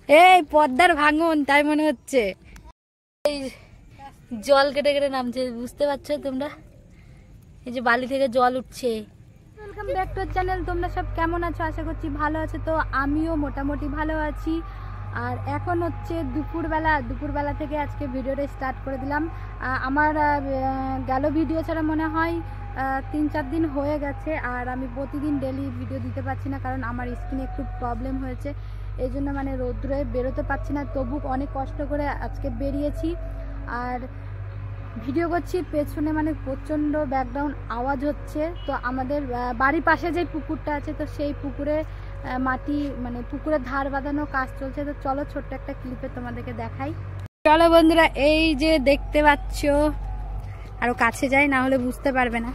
এই পদ্মার ভাঙন তাই মনে হচ্ছে। এই জল কেটে কেটে নামছে, বুঝতে পারছো তোমরা? এই যে বালি থেকে জল উঠছে। Welcome back to channel. তোমরা সব কেমন আছো? আশা করছি ভালো আছো। তো আমিও মোটামুটি ভালো আছি। আর এখন হচ্ছে দুপুরবেলা থেকে আজকে ভিডিওটা স্টার্ট করে দিলাম। আমার গেল ভিডিও ছাড়া মনে হয় 3-4 দিন হয়ে গেছে। আর আমি প্রতিদিন ডেলি ভিডিও দিতে পারছি না, কারণ আমার স্কিনে একটু প্রবলেম হয়েছে। এই জন্য মানে রোদ্রে বেরোতে পারছি না, তবু অনেক কষ্ট করে আজকে বেরিয়েছি। আর ভিডিও করছি, পেছনে মানে প্রচণ্ড ব্যাকগ্রাউন্ড আওয়াজ হচ্ছে। তো আমাদের বাড়ির পাশে যে পুকুরটা আছে, তো সেই পুকুরে মাটি মানে পুকুরের ধার বাঁধানো কাজ চলছে। তো চলো ছোট্ট একটা ক্লিপে তোমাদেরকে দেখাই। চলো বন্ধুরা, এই যে দেখতে পাচ্ছ, আরো কাছে যাই না হলে বুঝতে পারবে না।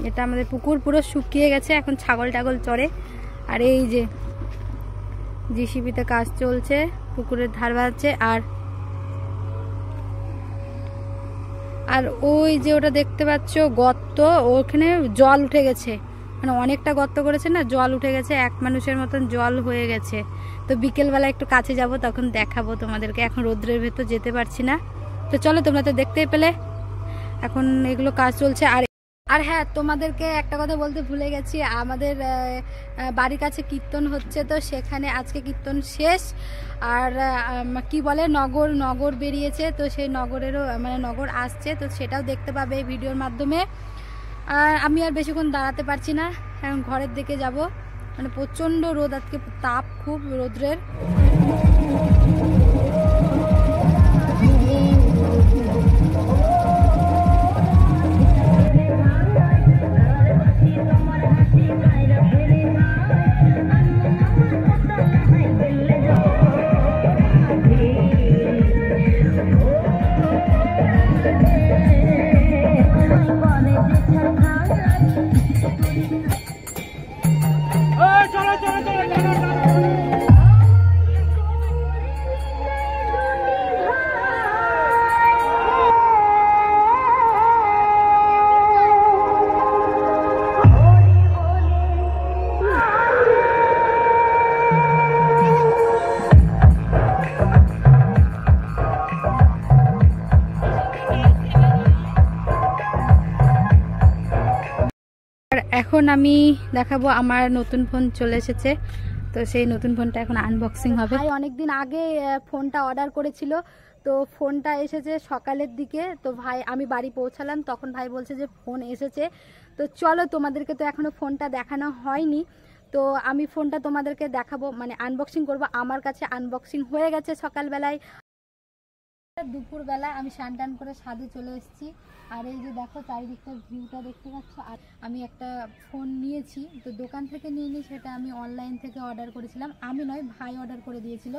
এটা আমাদের পুকুর পুরো শুকিয়ে গেছে, এখন ছাগল টাগল চড়ে। আর এই যে জিসিবিতে কাজ চলছে, পুকুরের ধার বাঁধছে। আর ওই যে ওটা দেখতে পাচ্ছ গর্ত, ওখানে জল উঠে গেছে, মানে অনেকটা গর্ত করেছে না, জল উঠে গেছে, এক মানুষের মতন জল হয়ে গেছে। তো বিকেলবেলা একটু কাছে যাব, তখন দেখাবো তোমাদেরকে। এখন রোদ্রের ভেতর যেতে পারছি না। তো চলো, তোমরা তো দেখতেই পেলে এখন এগুলো কাজ চলছে। আর হ্যাঁ, তোমাদেরকে একটা কথা বলতে ভুলে গেছি, আমাদের বাড়ির কাছে কীর্তন হচ্ছে। তো সেখানে আজকে কীর্তন শেষ। আর কি বলে নগর বেরিয়েছে, তো সেই নগরেরও মানে নগর আসছে, তো সেটাও দেখতে পাবে এই ভিডিওর মাধ্যমে। আর আমি আর বেশিক্ষণ দাঁড়াতে পারছি না, এখন ঘরের দিকে যাব। মানে প্রচণ্ড রোদ, আজকে তাপ খুব রোদ্রের। এখন আমি দেখাবো আমার নতুন ফোন চলে এসেছে। তো সেই নতুন ফোনটা এখন আনবক্সিং হবে। ভাই অনেকদিন আগে ফোনটা অর্ডার করেছিল, তো ফোনটা এসেছে সকালের দিকে। তো ভাই আমি বাড়ি পৌঁছালাম, তখন ভাই বলছে যে ফোন এসেছে। তো চলো, তোমাদেরকে তো এখনো ফোনটা দেখানো হয়নি, তো আমি ফোনটা তোমাদেরকে দেখাবো, মানে আনবক্সিং করব। আমার কাছে আনবক্সিং হয়ে গেছে সকালবেলায়। দুপুরবেলা আমি স্নান টান করে ছাদে চলে এসেছি। আর এই যে দেখো চারিদিকটার ভিউটা দেখতে পাচ্ছ। আর আমি একটা ফোন নিয়েছি, তো দোকান থেকে নিইনি, সেটা আমি অনলাইন থেকে অর্ডার করেছিলাম। আমি নয়, ভাই অর্ডার করে দিয়েছিল।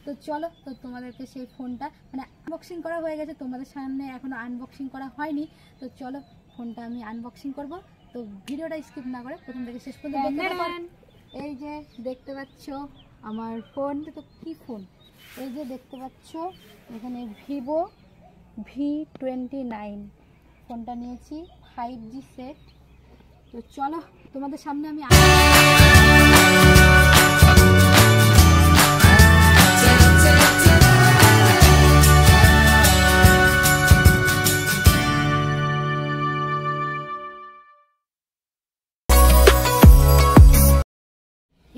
তো চলো, তো তোমাদেরকে সেই ফোনটা মানে আনবক্সিং করা হয়ে গেছে, তোমাদের সামনে এখনো আনবক্সিং করা হয়নি। তো চলো, ফোনটা আমি আনবক্সিং করব। তো ভিডিওটা স্কিপ না করে প্রথম থেকে শেষ পর্যন্ত দেখতে পারেন। এই যে দেখতে পাচ্ছ আমার ফোন। তো কি ফোন? এই যে দেখতে পাচ্ছ এখানে ভিভো V29 ফোনটা নিয়েছি, 5G সেট। তো চলো, তোমাদের সামনে আমি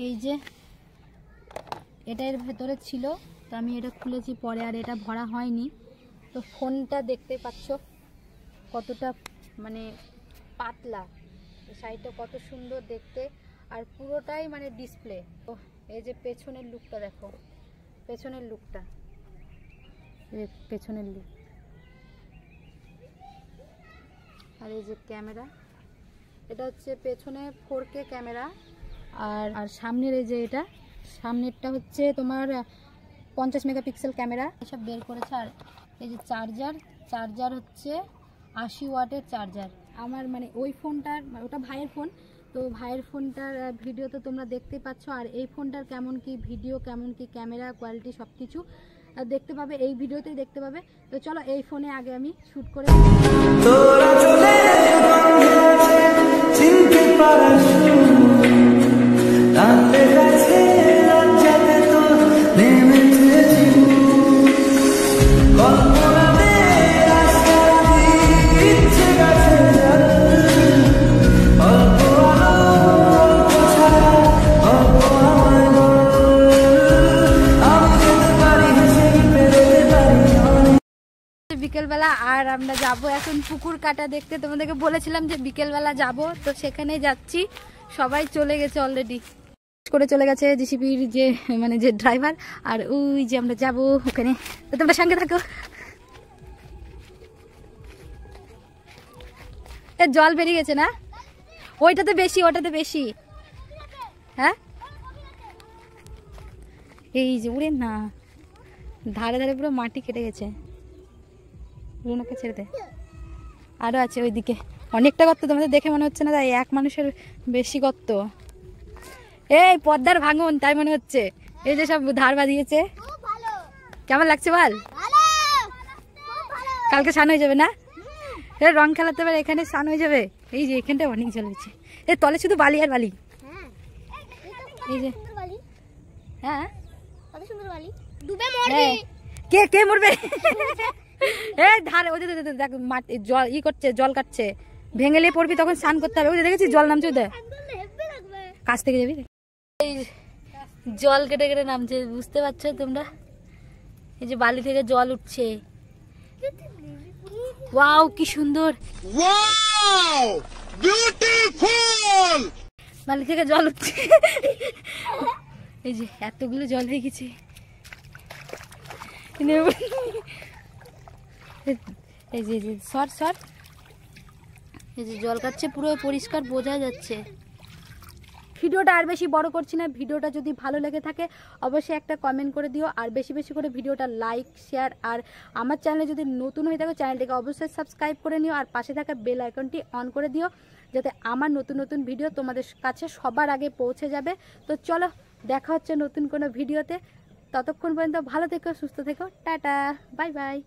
এই যে এটা এর ভেতরে ছিল, তো আমি এটা খুলেছি পরে, আর এটা ভরা হয়নি। তো ফোনটা দেখতে পাচ্ছ কতটা মানে পাতলা, সাইডটা কত সুন্দর দেখতে, আর পুরোটাই মানে ডিসপ্লে। তো এই যে পেছনের লুকটা দেখো, পেছনের লুক, আর এই যে ক্যামেরা, এটা হচ্ছে পেছনে 4K ক্যামেরা। আর সামনের এই যে এটা, সামনেরটা হচ্ছে তোমার 50 মেগাপিক্সেল ক্যামেরা, এসব বের করেছে। আর এই যে চার্জার হচ্ছে 80 ওয়াটের চার্জার। আমার মানে ওই ফোনটার, ওটা ভাইয়ের ফোন, তো ভাইয়ের ফোনটার ভিডিও তো তোমরা দেখতেই পাচ্ছ। আর এই ফোনটার কেমন কি ভিডিও, কেমন কি ক্যামেরা কোয়ালিটি, সব কিছু দেখতে পাবে এই ভিডিওতেই দেখতে পাবে। তো চলো, এই ফোনে আগে আমি শ্যুট করে বিকেলবেলা, আর আমরা যাব এখন পুকুর কাটা দেখতে। তোমাদেরকে বলেছিলাম যে বিকেলবেলা যাব, তো সেখানে যাচ্ছি। সবাই চলে গেছে অলরেডি, করে চলে গেছে জিসিপির যে মানে যে ড্রাইভার, আর ওই যে আমরা যাব ওখানে। তো তোমরা সঙ্গে থাকো। জল বেরিয়ে গেছে না? ওইটাতে বেশি, ওটাতে বেশি। হ্যাঁ এই যে উড়ে না, ধারে ধারে পুরো মাটি কেটে গেছে। রুনাকে ছেড়ে দে, আরো আছে ওইদিকে অনেকটা গর্ত। তোমাদের দেখে মনে হচ্ছে না তাই এক মানুষের বেশি গর্ত। এই পদ্মার ভাঙন তাই মনে হচ্ছে। এই যে সব ধার বাঁধিয়েছে। কেমন লাগছে বল? কালকে স্নান হয়ে যাবে না? রং খেলাতে পারে, এখানে স্নান হয়ে যাবে। এই যে এখানটা অনেক জল হয়েছে। এই তলে শুধু বালি আর বালি। এই যে হ্যাঁ কে কে মরবে? এই ধারে ওই দেখ মাটি জল ই করছে, জল কাটছে, ভেঙে নিয়ে পড়বি তখন স্নান করতে হবে। ওই দেখেছি জল নামছে, ওদের কাছ থেকে যাবি। এই জল কেটে কেটে নামছে, বুঝতে পারছো তোমরা? এই যে বালি থেকে জল উঠছে। ওয়াও কি সুন্দর, ওয়াও বিউটিফুল। বালি থেকে জল উঠছে। এই যে এতগুলো জল হয়ে গেছে। এই যে শর্ট শর্ট, এই যে জল কাটছে, পুরো পরিষ্কার বোঝা যাচ্ছে। ভিডিওটা আর বেশি বড় করছি না। ভিডিওটা যদি ভালো লেগে থাকে অবশ্যই একটা কমেন্ট করে দিও, আর বেশি বেশি করে ভিডিওটা লাইক শেয়ার, আর আমার চ্যানেলে যদি নতুন হয়ে থাকো চ্যানেলটিকে অবশ্যই সাবস্ক্রাইব করে নিও, আর পাশে থাকা বেল আইকনটি অন করে দিও যাতে আমার নতুন নতুন ভিডিও তোমাদের কাছে সবার আগে পৌঁছে যাবে। তো চলো দেখা হচ্ছে নতুন কোনো ভিডিওতে। ততক্ষণ পর্যন্ত ভালো থেকো, সুস্থ থেকো, টাটা, বাই বাই।